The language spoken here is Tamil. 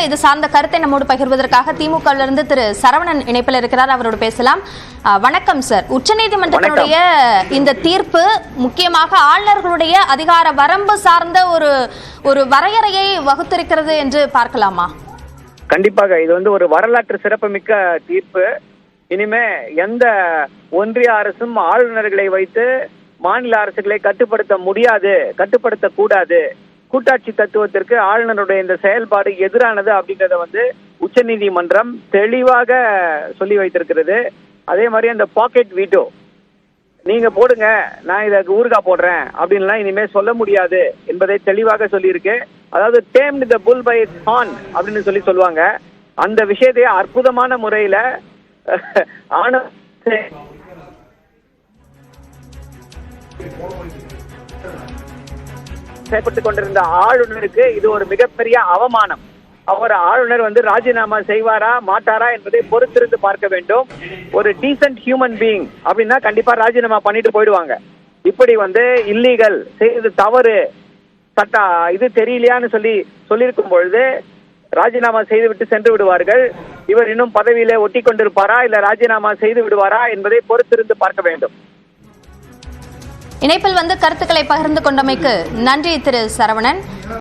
இது சார்ந்த கருத்தை நம்மோடு பகிர்வதற்காக திமுகவிலிருந்து திரு சரவணன் இணைப்பில் இருக்கிறார். அவரோடு பேசலாம். வணக்கம் சார். உச்சநீதிமன்றத்தினுடைய இந்த தீர்ப்பு முக்கியமாக ஆளுநர்களுடைய அதிகார வரம்பு சார்ந்த ஒரு வரையறையை வகுத்திருக்கிறது என்று பார்க்கலாமா? கண்டிப்பாக இது ஒரு வரலாற்று சிறப்புமிக்க தீர்ப்பு. இனிமே எந்த ஒன்றிய அரசும் ஆளுநர்களை வைத்து மாநில அரசுகளை கட்டுப்படுத்த முடியாது, கட்டுப்படுத்தக்கூடாது. கூட்டாட்சி தத்துவத்திற்கு ஆளுநருடைய இந்த செயல்பாடு எதிரானது அப்படின்றத உச்சநீதிமன்றம் தெளிவாக சொல்லி வைத்திருக்கிறது. அதே மாதிரி அந்த பாக்கெட் வீட்டோ நீங்க போடுங்க, நான் இதை ஊறுகாய் போடுறேன் அப்படின்லாம் இனிமே சொல்ல முடியாது என்பதை தெளிவாக சொல்லியிருக்கு. அதாவது டேம்டு தி புல் பை இட்ஸ் ஹார்ன் அப்படின்னு சொல்லுவாங்க. அந்த விஷயத்தை அற்புதமான முறையில செயல்பட்டுக் கொண்டிருந்த ஆளுநருக்கு இது ஒரு மிகப்பெரிய அவமானம். ஆளுநர் ராஜினாமா செய்வாரா மாட்டாரா என்பதை பொறுத்திருந்து பார்க்க வேண்டும். ஒரு டீசன்ட் ஹியூமன் பீயிங் அப்படின்னா கண்டிப்பா ராஜினாமா பண்ணிட்டு போயிடுவாங்க. இப்படி இல்லீகல் செய்தது தவறு, சட்ட இது தெரியலையான்னு சொல்லியிருக்கும் பொழுது ராஜினாமா செய்துவிட்டு சென்று விடுவார்கள். இவர் இன்னும் பதவியிலே ஒட்டி கொண்டிருப்பாரா இல்ல ராஜினாமா செய்து விடுவாரா என்பதை பொறுத்திருந்து பார்க்க வேண்டும். இணைப்பில் கருத்துக்களை பகிர்ந்து கொண்டமைக்கு நன்றி திரு சரவணன்.